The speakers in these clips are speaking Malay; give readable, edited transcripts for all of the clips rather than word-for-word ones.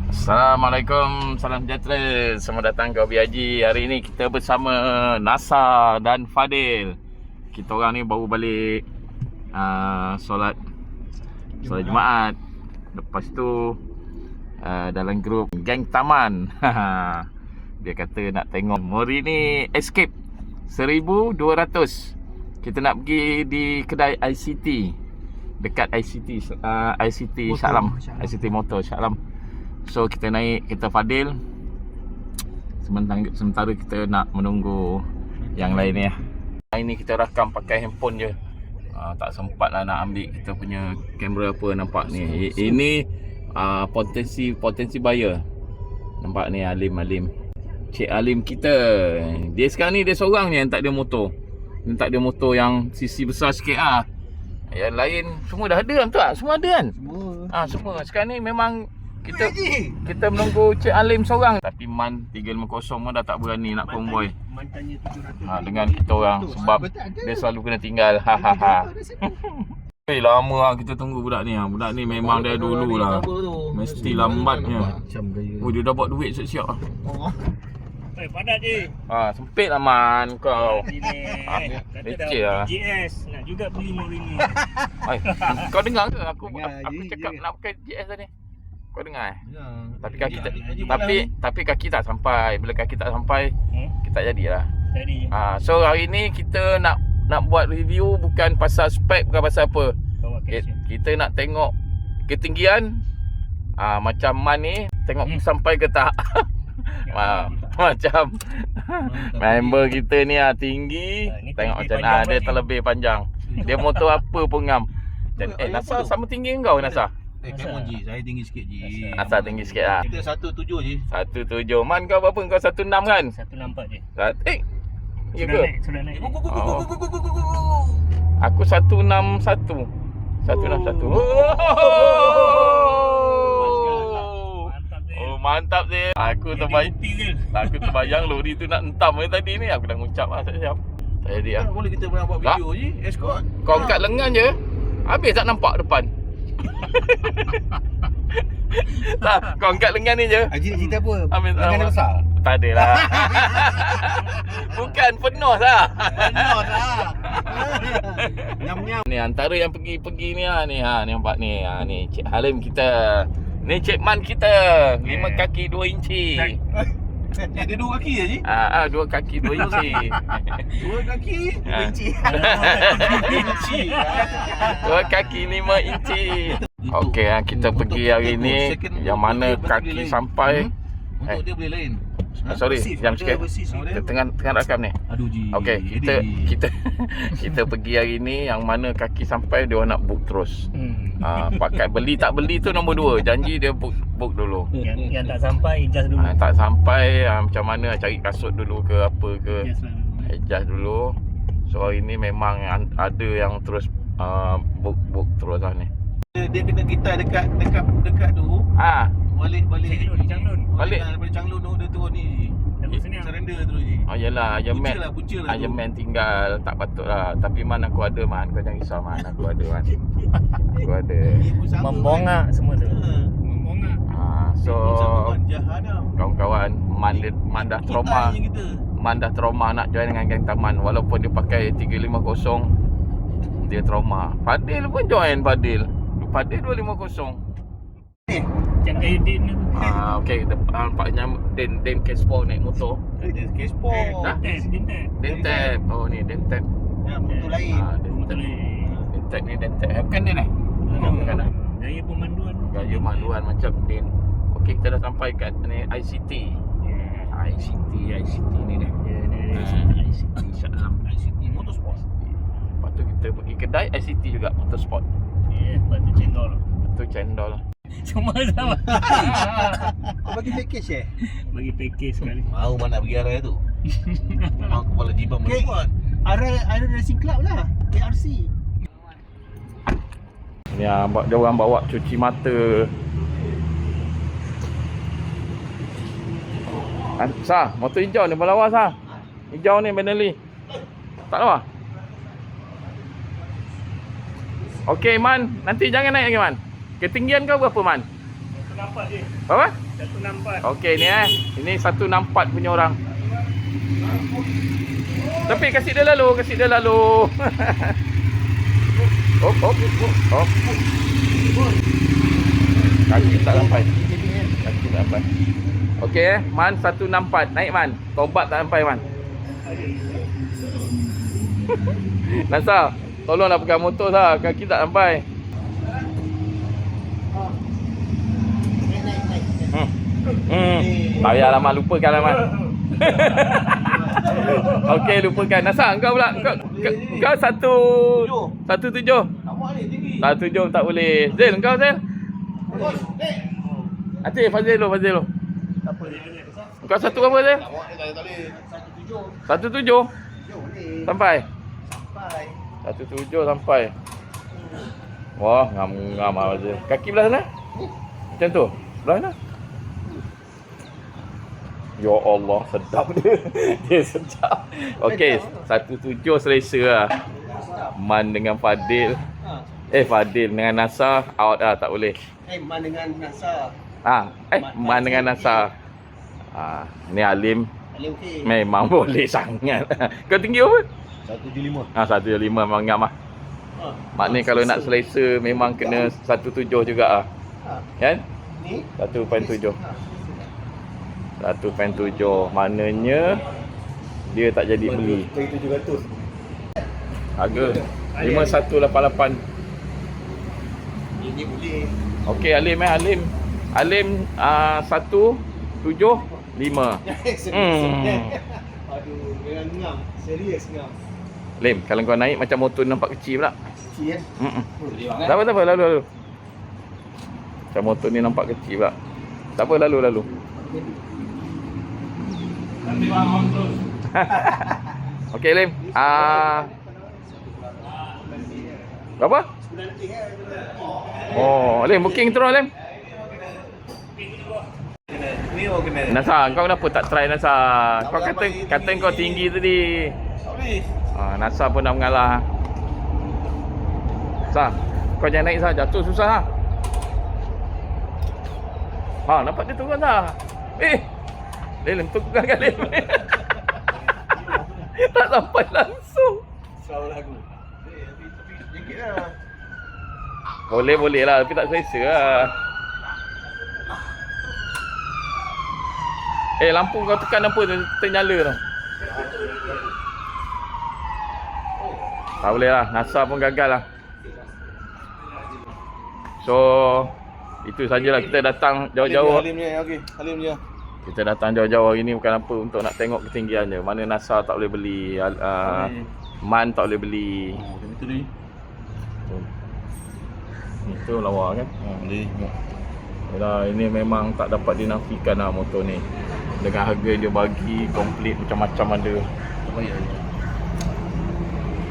Assalamualaikum, salam sejahtera. Selamat datang ke Hobi Haji. Hari ini kita bersama Nasa dan Fadil. Kita orang ni baru balik solat Jumaat. Lepas tu dalam grup geng taman dia kata nak tengok Mori ni Escape 1200. Kita nak pergi di kedai ICT, dekat ICT Shah Alam, ICT Motor Shah Alam. So kita naik kereta Fadil. Sementara kita nak menunggu yang lain ya. Ini kita rakam pakai handphone je. Tak sempat lah nak ambil kita punya kamera apa, nampak ni. Ini potensi buyer. Nampak ni Alim. Cik Alim kita. Dia sekarang ni dia seorang ni yang tak ada motor. Dia tak ada motor yang sisi besar sikit ah. Yang lain semua dah ada kan tu tak? Semua ada kan? Semua. Sekarang ni memang kita menunggu Cik Alim seorang. Tapi Man 350 pun dah tak berani nak convoy dengan kita orang. Sebab dia selalu kena tinggal. Lama lah kita tunggu budak ni. Budak ni memang dari dulu lah mesti lambatnya. Oh, dia dah buat duit siap-siap. Padat je. Sempit lah Man kau. Kata dah GS nak juga beli mobil ni. Kau dengar ke aku cakap nak pakai GS tadi? Kau dengar Tapi kaki tak sampai. Bila kaki tak sampai kita jadilah. So hari ni kita nak buat review bukan pasal spek, bukan pasal apa. Kita nak tengok ketinggian macam Man ni, tengok sampai ke tak. Macam member kita ni tinggi, tengok macam dia terlebih panjang. Dia motor apa pun ngam. Dan Nasa sama tinggi dengan kau Nasa? Come on Ji, saya tinggi sikit Ji. Nasa tinggi sikit lah. Kita 17 Ji. 17. Man kau berapa? Kau 16 kan? 164 je. Ya ke? Sudah naik. Aku 161. 161. Mantap dia. Aku terbayang lori tu nak entam tadi ni. Aku dah ngucap lah siap. Tak jadi lah. Boleh kita buat video Ji, escort. Kau angkat lengan je, habis tak nampak depan. Kau angkat lengan ni je. Haji nak cerita apa? Lengan dia besar? Tak ada lah. Bukan penuh lah. Nyam-nyam. Ni antara yang pergi ni ni nampak ni. Ni Cik Halim kita. Ni Cik Man kita. 5 kaki 2 inci. Dia 2 kaki je Ji? 2 kaki 2 inci. 2 kaki 2 inci. 2 kaki 5 inci. Okey, kita pergi hari ni yang mana kaki sampai. Untuk dia boleh lain. Sorry, jam sikit. Kita tengah rakam ni. Aduh Ji. Okey, kita pergi hari ni yang mana kaki sampai dia orang nak book terus. Pakai beli tak beli tu nombor 2. Janji dia book dulu. Yang tak sampai adjust dulu. Tak sampai macam mana cari kasut dulu ke apa ke. Adjust dulu. So hari ni memang ada yang terus book terus lah ni. Dia kena kita dekat tu. Balik Changlun. Balik daripada Changlun tu dia turun ni. Surrender terus Ji. Yalah, Punca lah Iron Man tinggal. Tak patut lah. Tapi Man aku ada Man. Kau jangan risau Man. Aku ada Man. Aku ada. Membongak semua tu. Membongak. So kawan-kawan, Man dah trauma. Man dah trauma nak join dengan geng taman. Walaupun dia pakai 350, dia trauma. Fadil pun join Fadil 250. Jangan gaya Din tu. Okey, nampaknya Den Caspo naik motor. Den Caspo. Den Tab. Oh ni Den Tab. Motor lain. Den Tab ni Den Tab. Bukan dia ni? Bukan lah. Gaya pemanduan macam Den. Okey, kita dah sampai kat ni ICT. ICT ni ni. ICT Shah Alam. ICT Motorsport. Lepas tu kita pergi kedai ICT juga Motorsport. Lepas tu cendol. Cuma sama. Kau bagi package Bagi package sekali. Mau mana nak pergi arah tu? Mau kepala jibam buat. Arah Racing Club lah, KRC. Ni dia orang bawa cuci mata. Sah, motor hijau ni berlawa Sah. Hijau ni Benelli. Tak lawa. Okey Man, nanti jangan naik lagi Man. Ketinggian kau berapa Man? nampak je. Apa? 164. Okey ni Ini 164 punya orang. Tapi kasih dia lalu, Hop. Kaki tak sampai. Okey Man 164. Naik Man. Tobat tak sampai Man. Nasa, tolonglah pegang motor lah. Kaki tak sampai. Tak payahlah Man, lupakan lah Man. Okey, lupakan. Nasa, kau pula. Kau 17. Tak 7 tak boleh. Zil, kau Zil? Fazil lo. Kau satu berapa Zil? 17. Sampai? 17 sampai. Wah, ngam Fazil. Kaki belah sana? Macam tu? Belah sana? Ya Allah, sedap dia. Dia sedap. Okey, 17 selesa lah. Man dengan Fadil. Fadil dengan Nasa out lah, tak boleh. Man dengan Nasa. Man dengan Nasa. Ni Alim. Alim okey. Memang boleh sangat. Kau tinggi apa? 175. 175 memang ngam lah. Maknanya kalau nak selesa memang kena 17 juga lah. Kan? Ni 1.7. 1.7. Maknanya dia tak jadi beli. 700. Harga 5188. Ini boleh. Okey Alim Alim 175. Aduh, dengan ngam. Serius ngam. Lim, kalau kau naik macam motor nampak kecil pula. Kecil kan? Tak apa, lalu. Macam motor ni nampak kecil pula. Tak apa, lalu. Okey Lim. Berapa? Oh, Lim booking terus Lim. Nasa, kau kenapa tak try Nasa? Kau kata kau tinggi tadi. Nasa pun dah mengalah. Sa, kau jangan naik Sa, jatuh susah nampak dia turun Sa. Lim tukar kan Lim. Tak sampai langsung. Salah aku. Sikitlah. Boleh lah, tapi tak selesa lah. Lampu kau tekan apa tu ternyala tu. Tak boleh lah, NASA pun gagal lah. So itu sajalah, kita datang jauh-jauh. Halim je. Kita datang jauh-jauh hari ni bukan apa, untuk nak tengok ketinggian je. Mana NASA tak boleh beli, Man tak boleh beli. Itu ni. Itu lawa kan. Yalah, ini memang tak dapat dinafikan lah motor ni. Dengan harga dia bagi komplit macam-macam ada.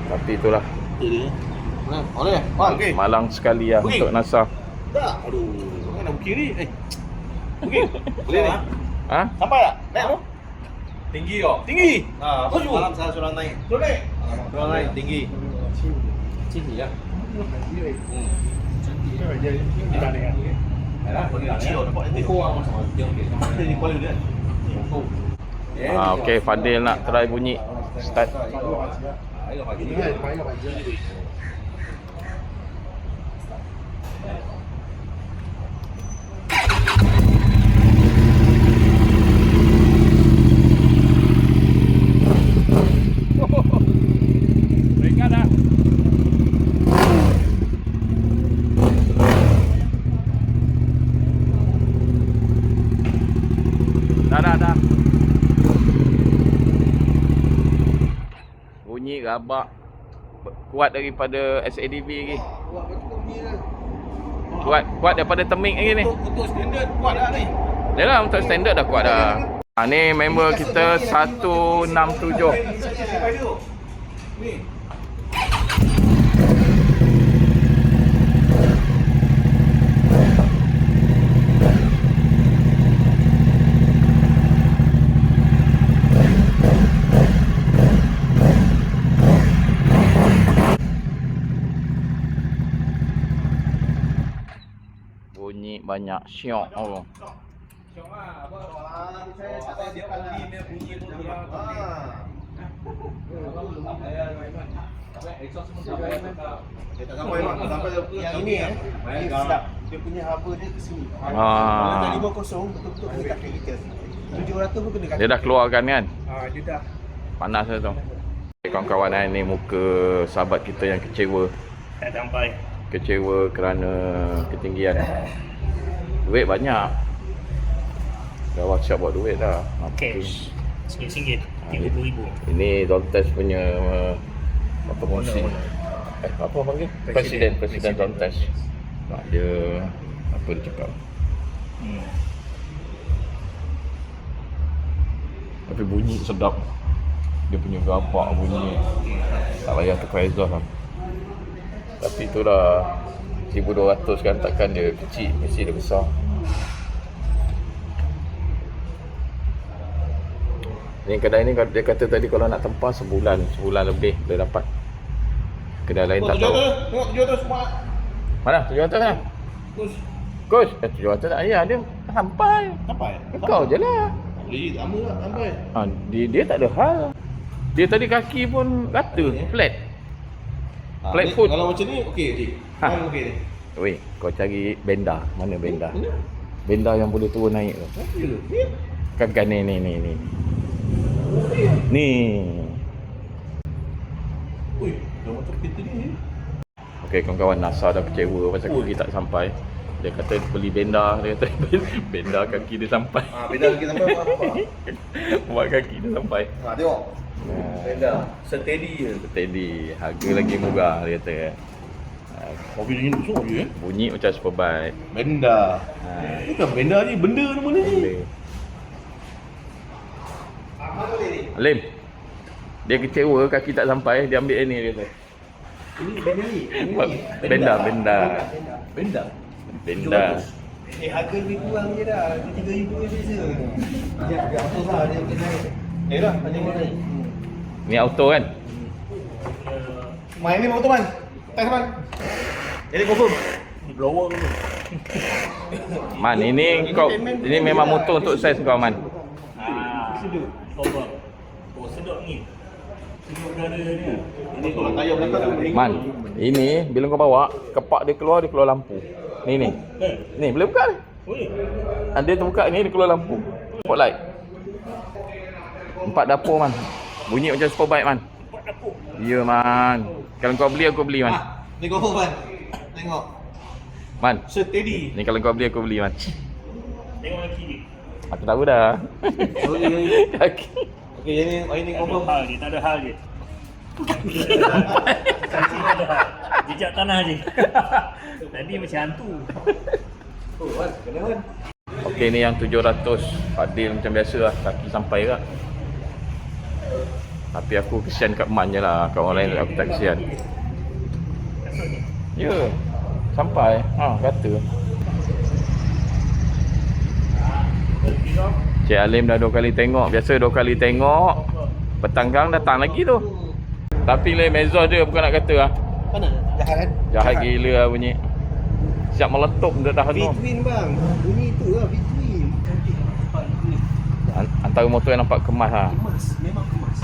Tapi itulah, Boleh? Okey. malang sekali lah untuk NASA. Tak. Aduh, nak bukit ni. Okey. Boleh ni. Sampai tak? Naik tu? Tinggi kau. Tinggi. Malam saya suruh naik. Suruh naik tinggi. Tinggi ya. Tak ada kan? Okey, Fadil nak try bunyi start. Berikan dah. Dah. Bunyi rabak. Kuat daripada SADV lagi. Kuat daripada Temik lagi ni. Untuk standard kuat dah ni. Yalah, untuk standard dah kuat dah. Ni member kita 167. Ni. banyak syok. Oh. Saya tak tahu dia kali dia bunyi tu dia. Dia tak sampai mak, sampai Yang ini ini sedap. Dia punya haba dia ke sini. Kalau Ah. tak 50 betul-betul kena kat kita. 700 pun kena kat. Dia dah keluarkan kan? Dia dah. Panas dah tu. Okay, kawan-kawan, ni muka sahabat kita yang kecewa. Tak sampai. Kecewa kerana ketinggian. Duit banyak. Dah WhatsApp buat duit dah. Cash. RM1 RM30,000. Ini Dontes punya promosi. Apa panggil? Presiden Dontes. Dia apa dia cakap? Tapi bunyi sedap. Dia punya gapak bunyi. Tak payah tukar exhaust lah. Tapi itulah 1200 kan, takkan dia kecil, mesti dia besar. Ni kedai ni dia kata tadi kalau nak tempah sebulan lebih dia dapat. Kedai lain tak tahu. Tengok 700 semua. Mana? 700 kan? Kus. 700 tak payah, dia sampai. Sampai. Kau je lah. Jadi lama tak sampai. Dia tak ada hal. Dia tadi kaki pun rata, flat. Flat foot. Kalau macam ni okey je. Kan okey ni. Weh, kau cari benda. Mana benda? Benda yang boleh turun naik tu. Kan ni. Ni. Ui, dah macam kereta ni. Okey, kawan-kawan, NASA dah kecewa pasal kaki tak sampai. Dia kata beli benda, dia kata benda kaki dia sampai. Benda lagi sampai apa? Buat kaki dia sampai. Tengok. Benda steady je. Steady, harga lagi murah dia kata. Kopi dingin besar je Bunyi macam Superbike. Benda. Bukan benda ni, benda nama ni. Alim. Dia kecewa kaki tak sampai, dia ambil ni dia kata. Ini benda ni. Benda. Harga lebih kurang je dah. RM3,000 je beza. Dia apa lah dia kena naik. Dah, ada mana ni? Ni auto kan? Main ni motor man. Test man. Jadi confirm. Blower ke? Man, ini memang motor untuk saiz kau, Man. Sedap. Coba. Oh, sedap ni. Sedap udara ni. Ini kalau tayar belakang tu. Man, ini bila kau bawa, kepak dia keluar lampu. Ni. Ni, boleh buka ni. Oi. Dia terbuka ni, dia keluar lampu. Spotlight. 4 dapur, Man. Bunyi macam Superbike, Man. 4 dapur. Ya, Man. Kalau kau beli, aku beli, Man. Ni confirm man. Tengok. Man, Steady. ni kalau kau beli, aku beli, Man. Tengok lagi ni. Aku tahu dah. Kaki. Okey, ini confirm. Tak ada hal je. Tak ada hal. Jejak tanah je. Tadi macam hantu. Oh, man, kena man. Okey, ni yang 700. Fadil macam biasa lah, kaki sampai lah. Tapi aku kesian kat Man je lah. Kat orang lain aku tak kesian. Ya, sampai. Kata. Cik Alim dah 2 kali tengok. Biasa 2 kali tengok. Petang sekarang datang lagi tu. Tapi le mezos dia bukan nak kata lah. Mana? Jahat kan? Jahat gila lah bunyi. Siap meletup dia tahan tu. V-twin bang. Bunyi tu lah V-twin. Antara motor yang nampak kemas lah. Kemas. Memang kemas.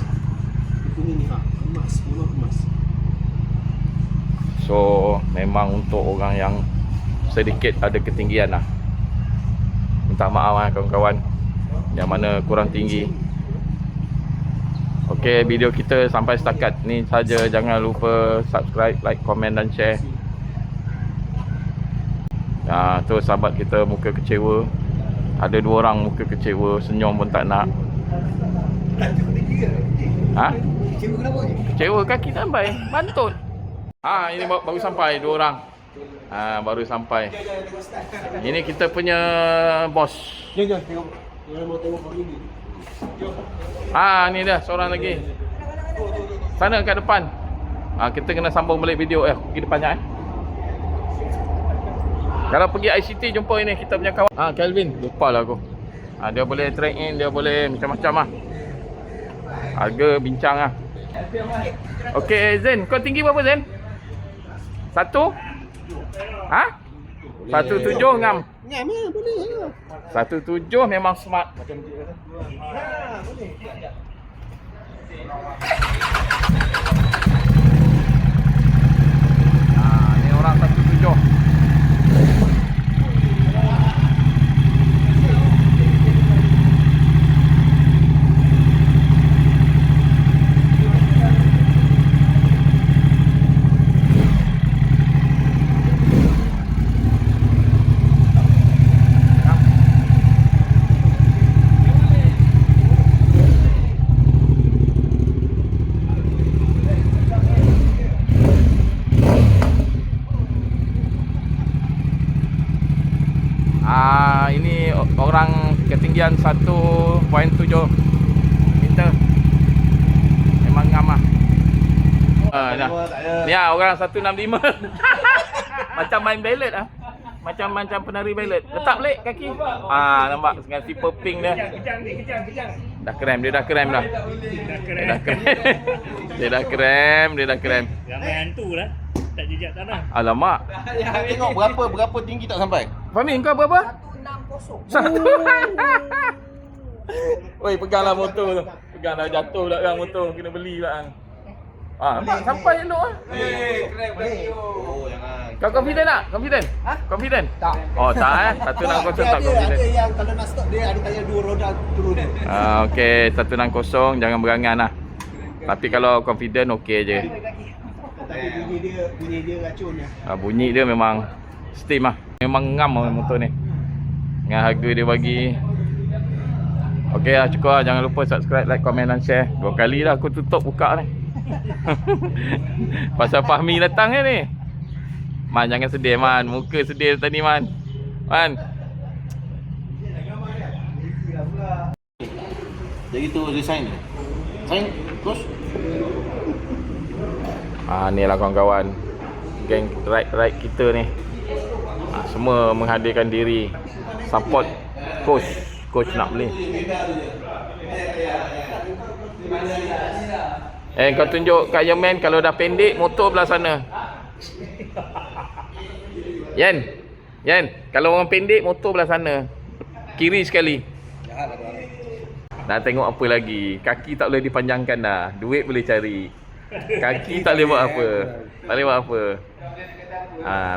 Bunyi ni kemas. Memang kemas. So memang untuk orang yang sedikit ada ketinggian lah. Minta maaf lah kawan-kawan yang mana kurang tinggi. Okey, video kita sampai setakat ni saja. Jangan lupa subscribe, like, komen dan share. Tu sahabat kita muka kecewa. Ada 2 orang muka kecewa, senyum pun tak nak. Kecewa kenapa ni? Kecewa kaki tak sampai, bantut. Ini baru sampai 2 orang. Baru sampai. Ini kita punya bos. Jom tengok. Orang mau tengok baru ni. Jom. Ni dia seorang lagi. Sana kat depan. Kita kena sambung balik video. Pergi depannya Kalau pergi ICT jumpa ini kita punya kawan. Kelvin, lupa lah aku. Dia boleh trade in, dia boleh macam-macam lah. Harga bincang lah. Okey Zen, kau tinggi berapa Zen? 1? 1.7 ngam. Ngam ya, boleh ya. 17 memang smart. Macam dia kan. Ha, boleh. Ni orang 17. Ini orang ketinggian 1.7 meter. Memang ngam lah. Dah. Ni lah orang 165. Macam main ballet lah. Macam penari ballet. Letak balik kaki. Nampak dengan zipper pink dia. Kejang. Dah krem, dia dah krem dah. Dia dah krem. Dia dah krem. Ramai hantu lah. Tak jejak tanah. Alamak. Tengok berapa tinggi tak sampai. Fahmi, kau berapa? 160. Oi, peganglah motor tu. Peganglah, jatuh pula kan motor. Kena beli pula kan. Nampak sampai elok ah. Keren bagi. Oh, jangan. Kau confident tak? Confident? Confident? Tak. Oh, tak eh. 160 tak Ada confident. yang kalau nak stop dia ada tayar 2 roda turun. Okey, 160 jangan berangan lah. Tapi kalau confident okey je. Tapi bunyi dia racunnya. Bunyi dia memang steam lah. Memang ngam lah motor ni. Dengan harga dia bagi. Okey lah, cukup lah. Jangan lupa subscribe, like, komen dan share. 2 kali dah aku tutup buka ni. Pasal Fahmi datang ni. Man, jangan sedih Man. Muka sedih tadi Man. Man. Jadi tu design ni. Sign terus. Ni lah kawan-kawan. Geng ride kita ni. Semua menghadirkan diri. Support coach. Coach nak beli. Kau tunjuk kat Yemen kalau dah pendek motor belah sana. Yan, kalau orang pendek motor belah sana. Kiri sekali. Dah tengok apa lagi. Kaki tak boleh dipanjangkan dah. Duit boleh cari. Kaki tak boleh buat apa. Tak boleh buat apa.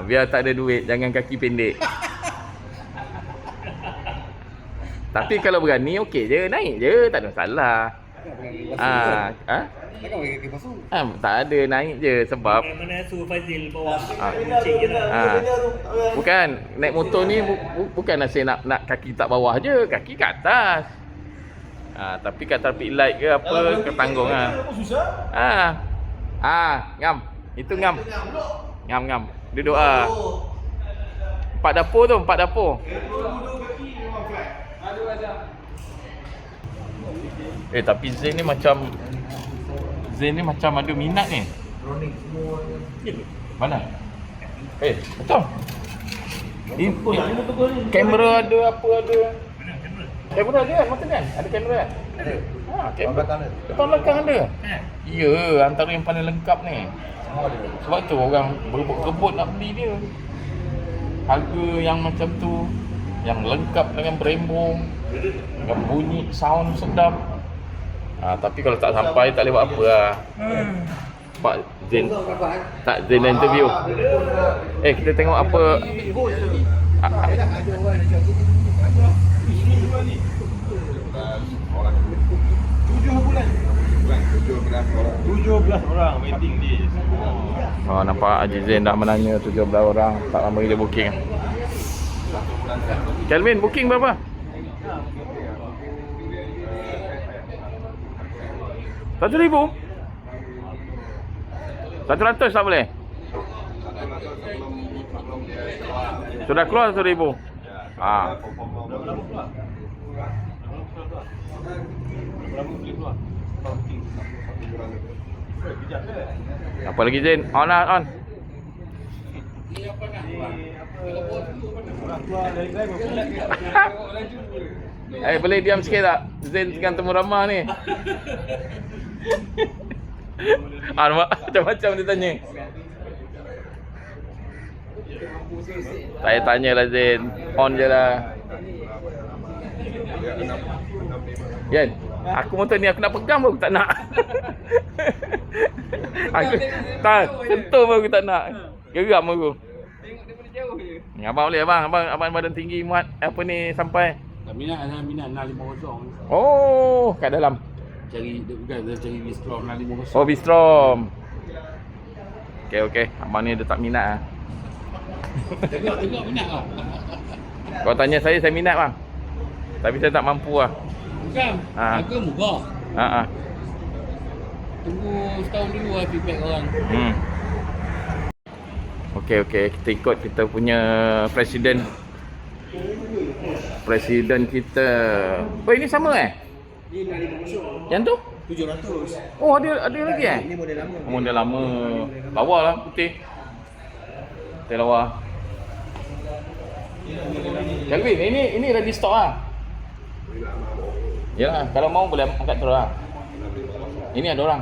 Biar tak ada duit, jangan kaki pendek. Tapi kalau berani okey je, naik je, tak ada masalah. Takkan pakai kaki basuh. Tak ada, naik je sebab Mana suruh Fazil bawah. Kucing je lah. bukan naik motor ni bukan nasihat nak kaki tak bawah je, kaki kat atas. Tapi kat traffic light ke apa ke tanggung Susah. Ngam. Itu ngam. Ngam. Duduk empat dapur. Tapi Zain ni macam ada minat ni. Mana? Betul. Ini kamera ada apa ada. Kamera ada kan? Mata kan? Ada kamera kan? Kamera. Depan belakang ada. Ya, antara yang paling lengkap ni. Sebab tu orang berebut-rebut nak beli dia. Harga yang macam tu, yang lengkap dengan Brembo, dengan bunyi sound sedap. Tapi kalau tak sampai tak boleh buat apa lah. Pak Zain tak Zain interview. Kita tengok apa. 17 orang waiting list. Nampak Haji Zain dah menanya 17 orang. Tak lama dia booking. Kelvin booking berapa? 1,000? 100 tak boleh? Sudah keluar 1,000? Apa lagi Zain? On lah, on. Boleh diam sikit tak? Zain tengah temu ramah ni. Nampak? Macam-macam dia tanya. Saya tanyalah Zain. On je lah. Yan, aku motor ni aku nak pegang pun aku tak nak. Aku tak sentuh pun aku tak nak. Geram aku. Tengok daripada jauh je. Ni abang boleh abang badan tinggi muat apa ni sampai. Minat 650. Oh, kat dalam. Cari dia cari Bistrom 650. Oh, Bistrom. Okey. Abang ni dia tak minat ah. Tengok minat lah. Kau tanya saya minat bang. Tapi saya tak mampu lah. Bukan. Ha. Harga murah. Ha. Tunggu setahun dulu lah feedback orang. Okey. Kita ikut kita punya presiden. Presiden kita. Oh, ini sama Ni 650. Yang tu? 700. Oh, ada lagi Ini model lama. Model lama. Lawa lah putih. Putih lawa. Kelvin, ini lagi stok lah. Yalah, kalau mau boleh angkat terus lah. Ini ada orang.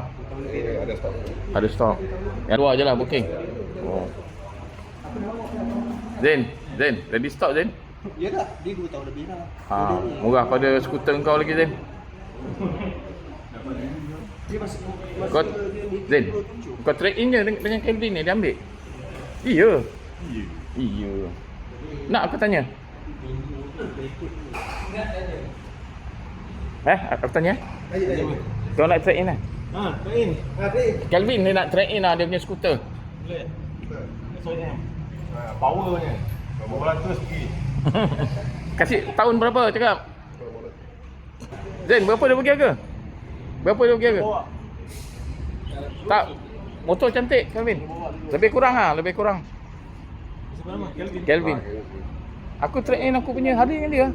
Ada stok. Yang dua je lah booking. Oh. Zain, ready stock Zain? Ya dah, dia 2 tahun lebih lah. Murah pada skuter kau lagi Zain. Dia masih Kau Zain, kau trade in je dengan Kelvin ni dia ambil. Iya. Nak aku tanya? Aku tanya? Kau nak trade in lah? trade in. Kelvin dia nak trade in lah dia punya skuter. Boleh. Soalnya powernya. Berapa ratus pergi. Kasih tahun berapa cakap? Zain, berapa dia bagi harga? Tak, motor cantik Kelvin. Lebih kurang. Kelvin. Aku trade in aku punya hari dengan dia.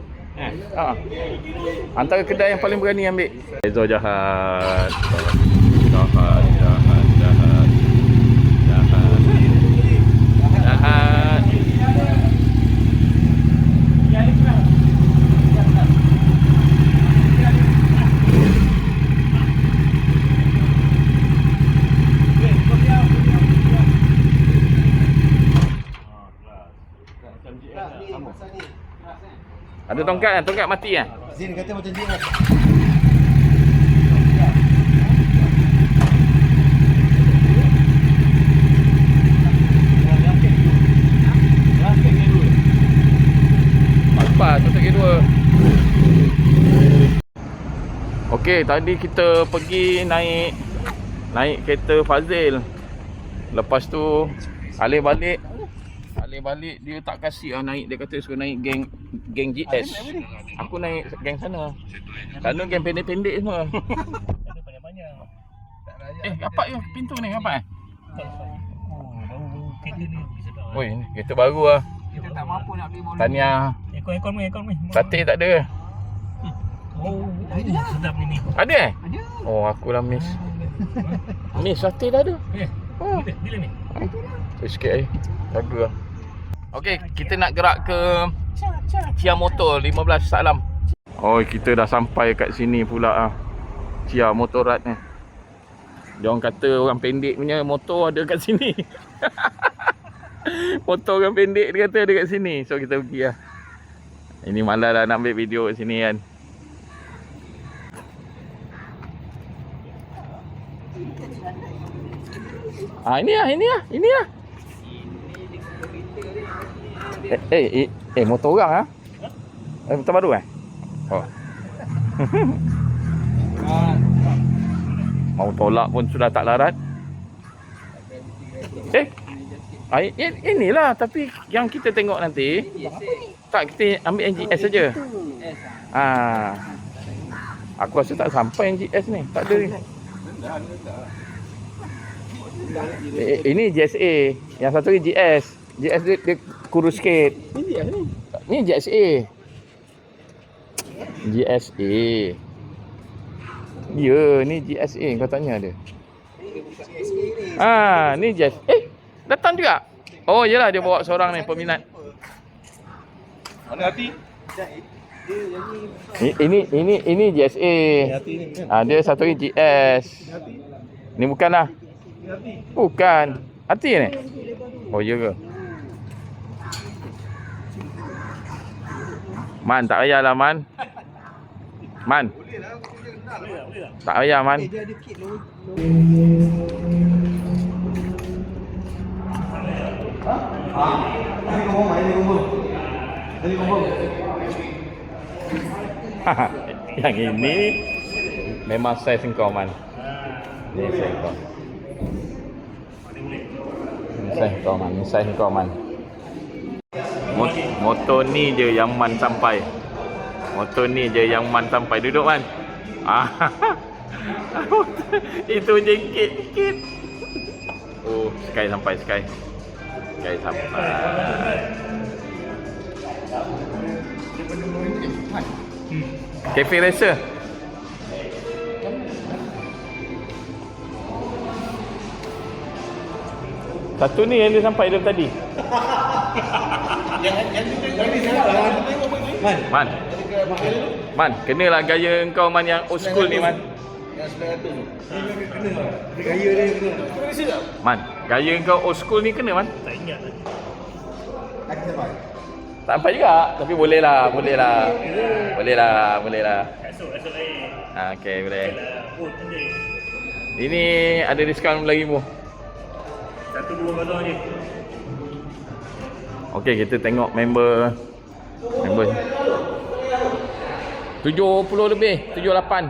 Antara kedai yang paling berani ambil. Rezo jahat. Ada tongkat mati kan? Zain kata macam dia lah. Lepas tu segi dua. Okey, tadi kita pergi naik kereta Fazil. Lepas tu alih balik dia tak kasih naik, dia kata suruh naik geng GS. Aku naik geng sana. Sana geng pendek-pendek semua. Ada banyak-banyak. Apa ya pintu ni apa Baru kereta ni bisa tak. Oi, ni kereta baru lah. Kita tak mampu nak beli motor. Tahniah. Aircon ni. Sate tak ada. Sedap ni. Ada Oh, aku dah miss. Miss sate dah ada. Oh. Bila ni? Sikit jaga. Okey, kita nak gerak ke Chia Motor 15 Salam. Oh, kita dah sampai kat sini pula Chia Motorrad ni. Dia orang kata orang pendek punya motor ada kat sini. Motor orang pendek dia kata ada kat sini. So kita pergi lah. Ini malas lah nak ambil video kat sini kan. Ini lah. Motor orang motor baru Oh. Mau tolak pun sudah tak larat. Inilah tapi yang kita tengok nanti. Tak, kita ambil NGS saja. Aku rasa tak sampai NGS ni. Tak ada ni. Ini GSA. Yang satu ni GS. GS dia kurus sikit. Ni GSA. Ya, ni GSA kau tanya dia. Ni GSA. Datang juga. Oh, yalah dia bawa seorang ni peminat. Mana hati? Ini GSA. Dia satu ni GS. Ni bukanlah. Bukan. Hati ni. Oh, ya ke? Man, tak payahlah Man. Man, Boleh tak? tak payah Man. Dia ada kit low. Ini confirm. Yang ini memang saiz engkau Man. Ni saiz engkau. Ni saiz engkau Man. Ni saiz engkau Man. Motor ni je yang Man sampai. Motor ni je yang Man sampai. Duduk Man. Itu jengkit sikit. Oh, Sky sampai Sky. Sky sampai. Cafe Racer. Satu ni yang dia sampai dari tadi. Man, kenalah gaya engkau Man yang old school ni Man. Gaya dia kena. Man, gaya engkau old school ni kena Man. Tak ingat lagi. Aku sampai. Tak sampai juga, tapi boleh lah. Boleh lah. Esok lain. Okey, boleh. Oh, pendek. Ini ada diskaun lagi mu. 120 je. Okey, kita tengok member 70 lebih, 78.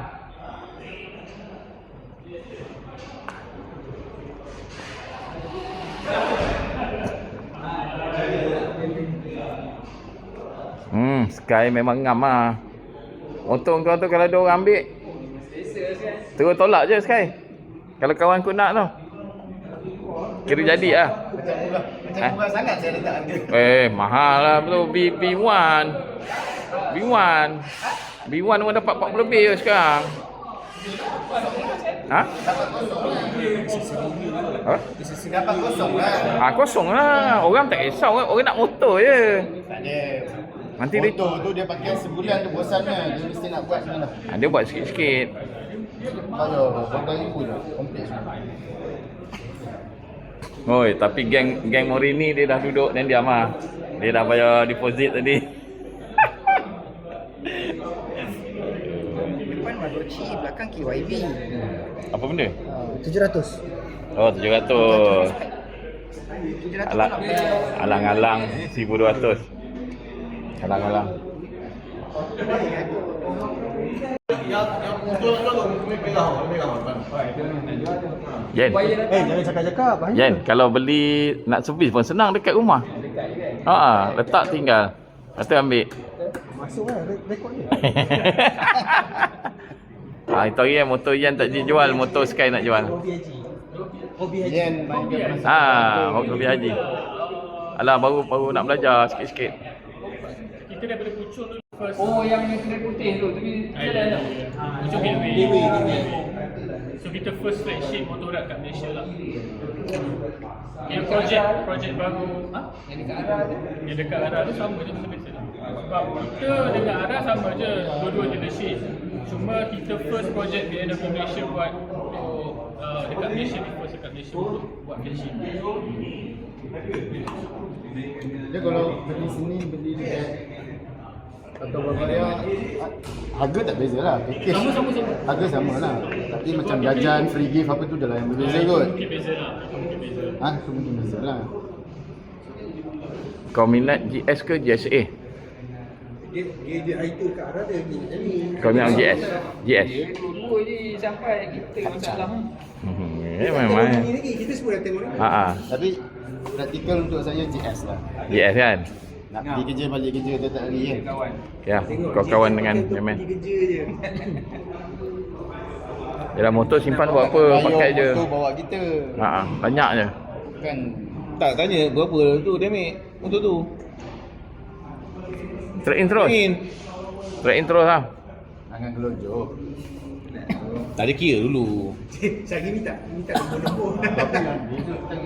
Sky memang ngam ah. Motor kau tu kalau ada orang ambil, terus tolak je Sky. Kalau kawan ku nak tu, kira jadi lah. Macam murah sangat saya letak harga. Mahal lah tu. B1 pun dapat 40 lebih je sekarang. Ha? Dapat kosong lah. Kosong lah. Orang tak kisah. Orang nak motor je. Tak ada. Nanti motor tu dia pakai sebulan tu bosannya. Dia mesti nak buat semua lah. dia buat sikit-sikit. Kalau RM4,000 je. Komplit semua. Oi, tapi geng Morini dia dah duduk dan diam ah. Dia dah bayar deposit tadi. Depan Madochi, belakang KYB. Apa benda? 700. Oh, 700. Alang-alang 1,200. Alang-alang. Yen. Jangan cakap-cakap. Yen, kalau beli nak servis pun senang dekat rumah. Letak tinggal. Lepas tu ambil. Masuk lah, rekod je. Itu hari motor Yen tak jual, motor Sky nak jual. Hobi haji. Hobi haji. Alah, baru nak belajar sikit-sikit. Kita daripada Puchun tu first. Oh, yang kedai putih tu. Tapi kita dah. Puchun Gateway. So kita first flagship motorak kat Malaysia lah. Yang projek baru Yang dekat arah tu. yang dekat arah tu sama je macam biasa lah. Sebab kita dengan arah sama je, dua-dua dealership. Cuma kita first project BMW Malaysia buat dekat Malaysia ni, first dekat Malaysia untuk buat flagship. Dia kalau beli sini, beli dekat atau berbayar, harga tak beza lah. Package Sama. harga sama lah. Tapi macam jajan, free gift apa tu dah lah yang berbeza kot. Mungkin beza lah. Itu mungkin beza lah. Kau minat GS ke GSA? Dia itu ke arah dia ni. Kau minat GS? GS? Dua je sampai kita masalah. Memang. Kita semua dah tengok ni. Tapi praktikal untuk saya GS lah. GS kan? Nak pergi kerja, balik kerja dia tak lari kan. Kawan. Ya, kau kawan dengan Memen. Pergi kerja je. Yalah, motor simpan buat apa? Pakai je. Motor bawa kita. Banyak je. Kan Tak tanya berapa tu dia ambil untuk tu. Trade in terus. Trade in terus lah. jangan gelonjok. Tak ada kira dulu. Saya minta nombor-nombor. Tapi yang besok kita